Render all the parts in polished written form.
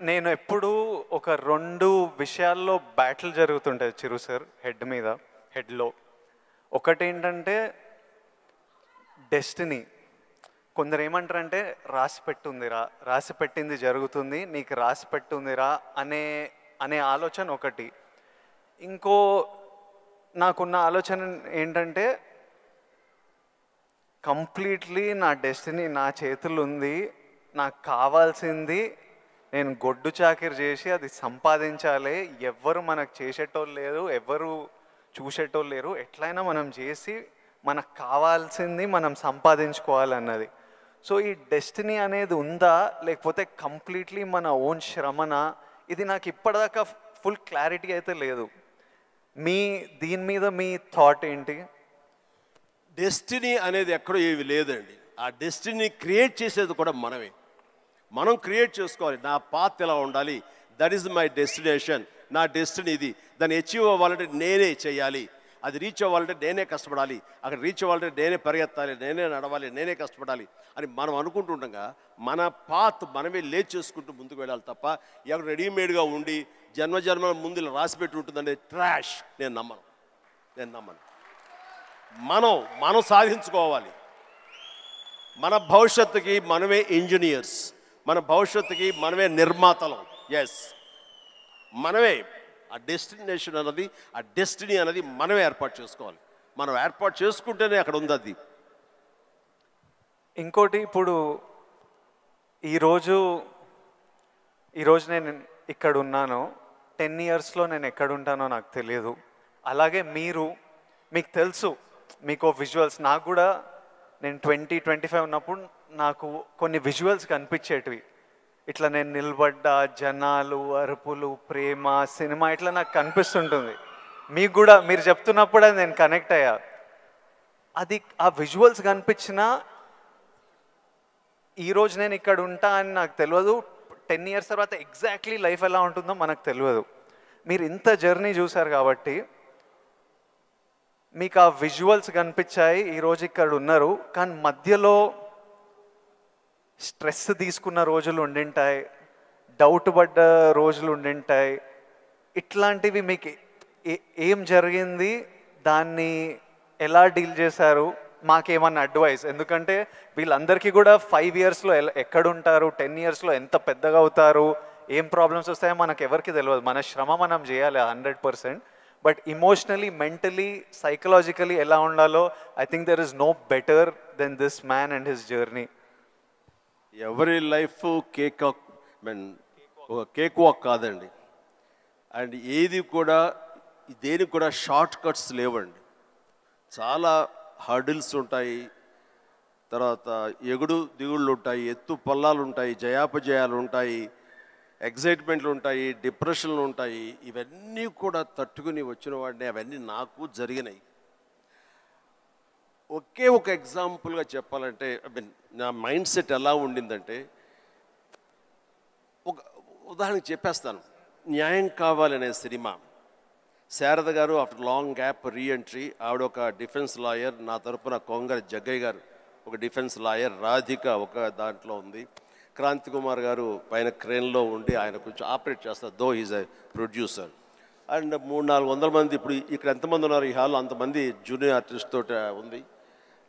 నేను ఎప్పుడూ ఒక 2 విషయాల్లో బ్యాటిల్ జరుగుతుంటాయి చిరు సార్ హెడ్లో. ఒకటేంటంటే డెస్టినీ. కొందరు ఏమంటారంటే రాసి పెట్టింది జరుగుతుంది, నీకు రాసి పెట్టుందిరా అనే అనే ఆలోచన ఒకటి. ఇంకో నాకున్న ఆలోచన ఏంటంటే కంప్లీట్లీ నా డెస్టినీ నా చేతుల్లో ఉంది, నాకు కావాల్సింది నేను గొడ్డు చాకిరి చేసి అది సంపాదించాలి. ఎవ్వరు మనకు చేసేటోళ్ళు లేరు, ఎవ్వరు చూసేటోళ్ళు లేరు. ఎట్లయినా మనం చేసి మనకు కావాల్సింది మనం సంపాదించుకోవాలన్నది. సో ఈ డెస్టినీ అనేది ఉందా లేకపోతే కంప్లీట్లీ మన ఓన్ శ్రమన, ఇది నాకు ఇప్పటిదాకా ఫుల్ క్లారిటీ అయితే లేదు. దీని మీద మీ థాట్ ఏంటి? డెస్టినీ అనేది ఎక్కడో ఏవి లేదండి. ఆ డెస్టినీ క్రియేట్ చేసేది కూడా మనమే. మనం క్రియేట్ చేసుకోవాలి. నా పాత్ ఎలా ఉండాలి, దట్ ఈజ్ మై డెస్టినేషన్, నా డెస్టినీ ఇది. దాన్ని అచీవ్ అవ్వాలంటే నేనే చేయాలి, అది రీచ్ అవ్వాలంటే నేనే కష్టపడాలి, అక్కడ రీచ్ అవ్వాలంటే నేనే పరిగెత్తాలి, నేనే నడవాలి, నేనే కష్టపడాలి అని మనం అనుకుంటుండగా మన పాత్ మనమే లేచి చేసుకుంటూ ముందుకు వెళ్ళాలి తప్ప ఎక్కడ రెడీమేడ్గా ఉండి జన్మజన్మల ముందు ఇలా రాసి పెట్టి ఉంటుందనే ట్రాష్ నేను నమ్మను. మనం సాధించుకోవాలి. మన భవిష్యత్తుకి మనమే ఇంజనీర్స్, మన భవిష్యత్తుకి మనమే నిర్మాతలం. ఎస్, మనమే ఆ డెస్టినేషన్ అన్నది, ఆ డెస్టినీ అనేది మనమే ఏర్పాటు చేసుకోవాలి. మనం ఏర్పాటు చేసుకుంటేనే అక్కడ ఉంది అది. ఇంకోటి, ఇప్పుడు ఈరోజు నేను ఇక్కడ ఉన్నాను, 10 yearsలో నేను ఎక్కడ ఉంటానో నాకు తెలియదు. అలాగే మీకు తెలుసు, మీకు విజువల్స్, నాకు కూడా నేను 20-25 ఉన్నప్పుడు నాకు కొన్ని విజువల్స్ కనిపించేటివి. ఇట్లా నేను నిలబడ్డా, జనాలు, అరుపులు, ప్రేమ, సినిమా ఇట్లా నాకు కనిపిస్తుంటుంది. మీకు కూడా మీరు చెప్తున్నప్పుడు అది నేను కనెక్ట్ అయ్యా. అది ఆ విజువల్స్ కనిపించినా ఈరోజు నేను ఇక్కడ ఉంటా అని నాకు తెలియదు. 10 years తర్వాత ఎగ్జాక్ట్లీ లైఫ్ ఎలా ఉంటుందో మనకు తెలియదు. మీరు ఇంత జర్నీ చూసారు కాబట్టి మీకు ఆ విజువల్స్ కనిపించాయి, ఈరోజు ఇక్కడ ఉన్నారు. కానీ మధ్యలో స్ట్రెస్ తీసుకున్న రోజులు ఉండింటాయి, డౌట్ పడ్డ రోజులు ఉండింటాయి. ఇట్లాంటివి మీకు ఏం జరిగింది, దాన్ని ఎలా డీల్ చేశారు, మాకేమన్నా అడ్వైస్? ఎందుకంటే వీళ్ళందరికీ కూడా 5 yearsలో ఎక్కడుంటారు, 10 yearsలో ఎంత పెద్దగా అవుతారు, ఏం ప్రాబ్లమ్స్ వస్తాయో మనకు ఎవరికి తెలియదు. మన శ్రమ మనం చేయాలి 100%. బట్ ఇమోషనలీ, మెంటలీ, సైకలాజికలీ ఎలా ఉండాలో I think there is no better then this man and his journey. ఎవరి లైఫ్ కేక్ వాక్ కాదండి. అండ్ దేనికి కూడా షార్ట్ కట్స్ లేవండి. చాలా హర్డిల్స్ ఉంటాయి, తర్వాత ఎగుడు దిగుళ్ళు ఉంటాయి, ఎత్తు పల్లాలు ఉంటాయి, జయాపజయాలు ఉంటాయి, ఎగ్జైట్మెంట్లు ఉంటాయి, డిప్రెషన్లు ఉంటాయి. ఇవన్నీ కూడా తట్టుకుని వచ్చిన వాడిని, అవన్నీ నాకు జరిగినాయి. ఒకే ఒక ఎగ్జాంపుల్గా చెప్పాలంటే, నా మైండ్ సెట్ ఎలా ఉండిందంటే, ఒక ఉదాహరణకి చెప్పేస్తాను. న్యాయం కావాలనే సినిమా, శారద గారు ఆఫ్టర్ లాంగ్ గ్యాప్ రీఎంట్రీ, ఆవిడ ఒక డిఫెన్స్ లాయర్, నా తరపున కొంగర జగ్గయ్య గారు ఒక డిఫెన్స్ లాయర్, రాధిక ఒక దాంట్లో ఉంది, క్రాంతి కుమార్ గారు పైన క్రేన్లో ఉండి ఆయన కొంచెం ఆపరేట్ చేస్తారు, though is a producer. And 300-400 మంది, ఇప్పుడు ఇక్కడ ఎంతమంది ఉన్నారు ఈ హాల్లో అంతమంది జూనియర్ ఆర్టిస్ట్ తోటి ఉంది.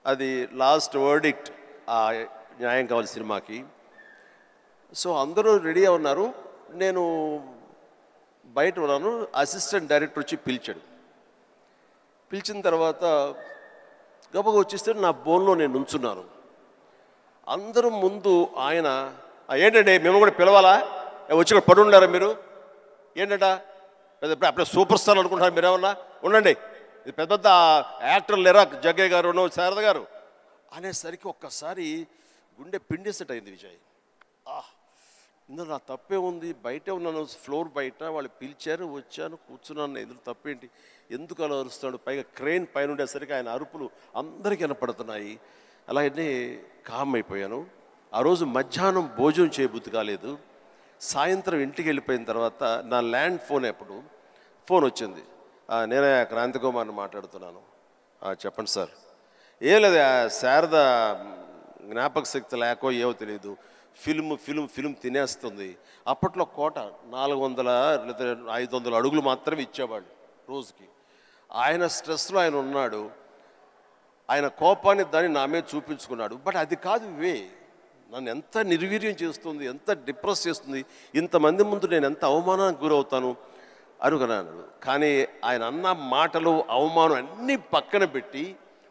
అది లాస్ట్ వర్డిక్ట్ ఆ న్యాయం కావాలి సినిమాకి. సో అందరూ రెడీగా ఉన్నారు, నేను బయట ఉన్నాను. అసిస్టెంట్ డైరెక్టర్ వచ్చి పిలిచిన తర్వాత గబగ వచ్చేస్తే నా బోన్లో నేను నుంచున్నాను. అందరూ ముందు ఆయన, ఏంటంటే మేము కూడా పిలవాలా, వచ్చి పడి ఉండారా మీరు, ఏంటంట అప్పుడే సూపర్ స్టార్ అనుకుంటున్నారు మీరేమన్నా, ఉండండి, ఇది పెద్ద పెద్ద యాక్టర్లు లేరా, జగ్గయ్య గారు, శారద గారు అనేసరికి ఒక్కసారి గుండె పిండేసెట్ అయింది విజయ్. ఇందులో నా తప్పే ఉంది, బయటే ఉన్నాను, ఫ్లోర్ బయట, వాళ్ళు పిలిచారు, వచ్చాను, కూర్చున్నాను, ఎదురు తప్పేంటి, ఎందుకు అలా అరుస్తాడు, పైగా క్రెయిన్ పైన ఉండేసరికి ఆయన అరుపులు అందరికీ వినపడుతున్నాయి. అలాగే కామ్ అయిపోయాను. ఆ రోజు మధ్యాహ్నం భోజనం చేయబుద్ధి కాలేదు. సాయంత్రం ఇంటికి వెళ్ళిపోయిన తర్వాత నా ల్యాండ్ ఫోన్ వచ్చింది. నేనే క్రాంతి కుమార్ని మాట్లాడుతున్నాను. చెప్పండి సార్. ఏం లేదు, శారద జ్ఞాపక శక్తి లేకో ఏవో తెలియదు, ఫిల్మ్ తినేస్తుంది. అప్పట్లో కోట 400 లేదా 500 అడుగులు మాత్రమే ఇచ్చేవాళ్ళు రోజుకి. ఆయన స్ట్రెస్లో ఆయన ఉన్నాడు, ఆయన కోపాన్ని దాన్ని నా మీద చూపించుకున్నాడు. బట్ అది కాదు నన్ను ఎంత నిర్వీర్యం చేస్తుంది, ఎంత డిప్రెస్ చేస్తుంది, ఇంతమంది ముందు నేను ఎంత అవమానానికి గురవుతాను అనుకున్నాను. కానీ ఆయన అన్న మాటలు, అవమానం అన్నీ పక్కన పెట్టి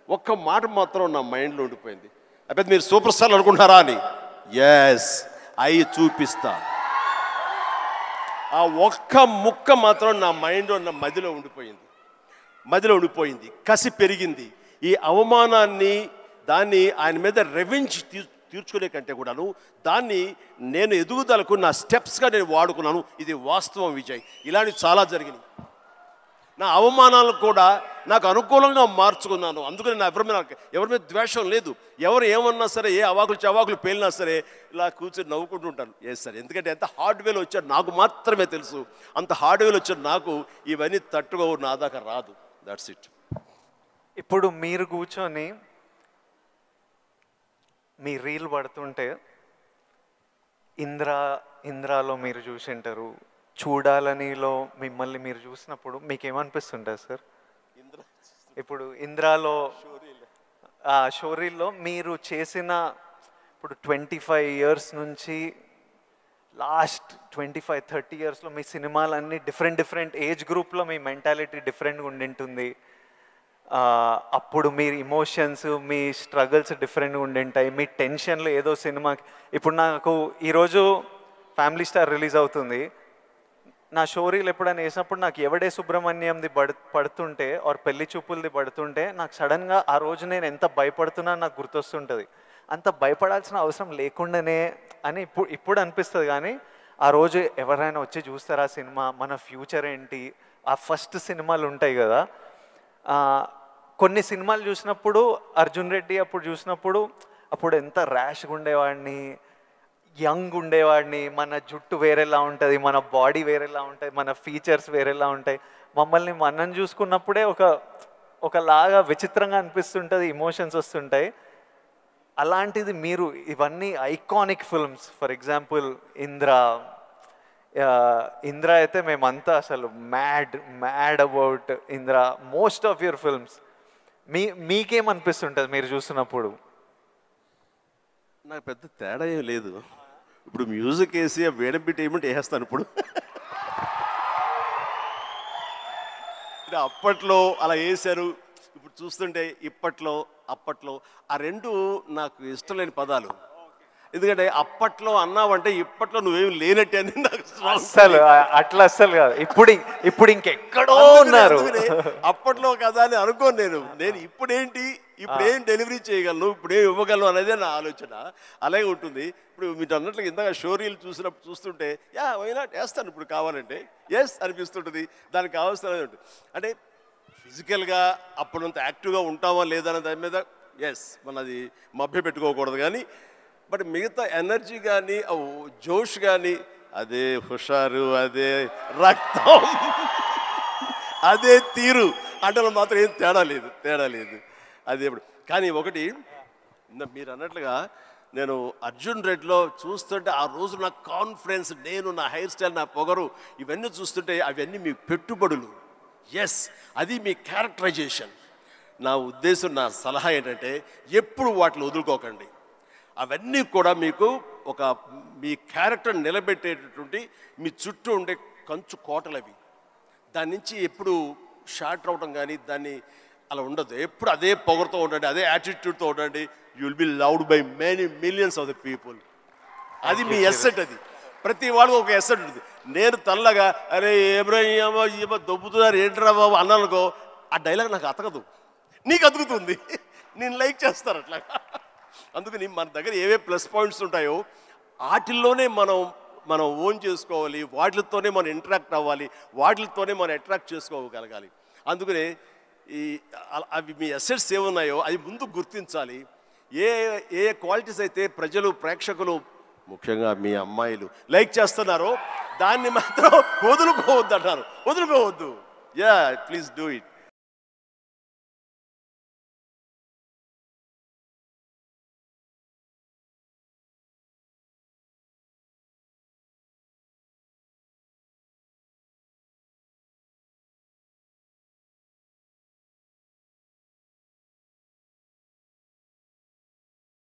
ఒక్క మాట మాత్రం నా మైండ్లో ఉండిపోయింది. అబ్బాయి మీరు సూపర్ స్టార్ అనుకుంటున్నారా అని. ఎస్, అవి చూపిస్తా. ఆ ఒక్క ముక్క మాత్రం నా మైండ్లో, నా మదిలో ఉండిపోయింది. కసి పెరిగింది. ఈ అవమానాన్ని, దాన్ని ఆయన మీద రెవెంజ్ తీర్చుకునే కంటే కూడాను దాన్ని నేను ఎదుగుదలకు నా స్టెప్స్గా నేను వాడుకున్నాను. ఇది వాస్తవం విజయ్. ఇలాంటివి చాలా జరిగినాయి. నా అవమానాలను కూడా నాకు అనుకూలంగా మార్చుకున్నాను. అందుకని నా ఎవరి మీద ద్వేషం లేదు. ఎవరు ఏమన్నా సరే, ఏ చవాకులు పేలినా సరే ఇలా కూర్చొని నవ్వుకుంటూ ఉంటాను. సార్, ఎందుకంటే ఎంత హార్డ్వేర్ వచ్చాడు నాకు మాత్రమే తెలుసు. అంత హార్డ్వేర్ వచ్చాడు నాకు ఇవన్నీ తట్టుకోవు, నా దాకా రాదు. That's it. ఇప్పుడు మీరు కూర్చొని మీ రీల్ పడుతుంటే ఇంద్రాలో మీరు చూసింటారు, చూడాలనిలో మిమ్మల్ని మీరు చూసినప్పుడు మీకు ఏమనిపిస్తుంటుంది సార్? ఇప్పుడు ఇంద్రాలో షోరీల్లో మీరు చేసిన, ఇప్పుడు 25 years నుంచి లాస్ట్ 25-30 yearsలో మీ సినిమాలన్నీ డిఫరెంట్ ఏజ్ గ్రూప్లో మీ మెంటాలిటీ డిఫరెంట్గా ఉండింటుంది. అప్పుడు మీ ఇమోషన్స్, మీ స్ట్రగుల్స్ డిఫరెంట్గా ఉండింటాయి. మీ టెన్షన్లు ఏదో సినిమాకి, ఇప్పుడు నాకు ఈరోజు ఫ్యామిలీ స్టార్ రిలీజ్ అవుతుంది. నా షోరీలు ఎప్పుడైనా వేసినప్పుడు నాకు ఎవడే సుబ్రహ్మణ్యంది పడుతుంటే ఆర్ పెళ్లి చూపులది పడుతుంటే నాకు సడన్గా ఆ రోజు నేను ఎంత భయపడుతున్నా నాకు గుర్తొస్తుంటుంది. అంత భయపడాల్సిన అవసరం లేకుండానే అని ఇప్పుడు అనిపిస్తుంది. కానీ ఆ రోజు ఎవరైనా వచ్చి చూస్తారా సినిమా, మన ఫ్యూచర్ ఏంటి, ఆ ఫస్ట్ సినిమాలు ఉంటాయి కదా. కొన్ని సినిమాలు చూసినప్పుడు అర్జున్ రెడ్డి అప్పుడు చూసినప్పుడు అప్పుడు ఎంత ర్యాష్గా ఉండేవాడిని, యంగ్ ఉండేవాడిని, మన జుట్టు వేరేలా ఉంటుంది, మన బాడీ వేరేలా ఉంటుంది, మన ఫీచర్స్ వేరేలా ఉంటాయి. మమ్మల్ని మనం చూసుకున్నప్పుడే ఒకలాగా విచిత్రంగా అనిపిస్తుంటుంది, ఇమోషన్స్ వస్తుంటాయి. అలాంటిది మీరు ఇవన్నీ iconic films, for example Indra అయితే మేమంతా అసలు mad about Indra. Most of your films మీకేమనిపిస్తుంటుంది మీరు చూస్తున్నప్పుడు? నాకు పెద్ద తేడా ఏం లేదు. ఇప్పుడు మ్యూజిక్ వేసి వేడబిట్ ఏమంటే వేస్తాను. ఇప్పుడు అప్పట్లో అలా వేశారు, ఇప్పుడు చూస్తుంటే ఇప్పట్లో అప్పట్లో ఆ రెండు నాకు ఇష్టం లేని పదాలు. ఎందుకంటే అప్పట్లో అన్నావంటే ఇప్పట్లో నువ్వేమి లేనట్టే అని నాకు అస్సలు అస్సలు కాదు. ఇప్పుడు ఇంకెక్కడో ఉన్నారు. అప్పట్లో కదా అని అనుకోను నేను ఇప్పుడేంటి, ఇప్పుడేం డెలివరీ చేయగలను, ఇప్పుడేం ఇవ్వగలను అనేది నా ఆలోచన. అలాగే ఉంటుంది. ఇప్పుడు మీరు అన్నట్లు ఇందాక షోరీలు చూస్తుంటే వైనా వేస్తాను ఇప్పుడు కావాలంటే అనిపిస్తుంటుంది. దానికి కావాల్సిన ఉంటుంది. అంటే ఫిజికల్గా అప్పుడంత యాక్టివ్గా ఉంటామా లేదా అనే దాని మీద మనది మభ్య పెట్టుకోకూడదు. కానీ బట్ మిగతా ఎనర్జీ కానీ, జోష్ కానీ, అదే హుషారు, అదే రక్తం, అదే తీరు అంటే మాత్రం ఏం తేడా లేదు. అది ఎప్పుడు. కానీ ఒకటి మీరు అన్నట్లుగా నేను అర్జున్ రెడ్డిలో చూస్తుంటే ఆ రోజు నా కాన్ఫిడెన్స్, నేను నా హెయిర్ స్టైల్, నా పొగరు, ఇవన్నీ చూస్తుంటే అవన్నీ మీ పెట్టుబడులు. అది మీ క్యారెక్టరైజేషన్. నా ఉద్దేశం, నా సలహా ఏంటంటే ఎప్పుడు వాటిని వదులుకోకండి. అవన్నీ కూడా మీకు మీ క్యారెక్టర్ నిలబెట్టేటటువంటి మీ చుట్టూ ఉండే కంచు కోటలు అవి. దాని నుంచి ఎప్పుడు షార్ట్ అవడం కానీ దాన్ని అలా ఉండదు. ఎప్పుడు అదే పొగరుతో ఉండండి, అదే యాటిట్యూడ్తో ఉండండి. You will be loved by many millions of the people. అది మీ ఎసెట్. అది ప్రతి వాడు ఒక ఎసెట్ ఉంటుంది. నేను తల్లగా అరే ఏమో దొబ్బుతున్నారు ఏంట్రా బాబు అన్నానుకో, ఆ డైలాగ్ నాకు అతకదు, నీకు అతుకుతుంది, నేను లైక్ చేస్తాను అట్లా. అందుకని మన దగ్గర ఏవే ప్లస్ పాయింట్స్ ఉంటాయో వాటిల్లోనే మనం ఓన్ చేసుకోవాలి, వాటితోనే మనం ఇంటరాక్ట్ అవ్వాలి, వాటితోనే మనం అట్రాక్ట్ చేసుకోగలగాలి. అందుకనే అవి మీ అసెట్స్ ఏమున్నాయో అది ముందు గుర్తించాలి. ఏ క్వాలిటీస్ అయితే ప్రజలు, ప్రేక్షకులు, ముఖ్యంగా మీ అమ్మాయిలు లైక్ చేస్తున్నారో దాన్ని మాత్రం వదులుకోవద్దు అంటారు. వదులుకోవద్దు. Please do it.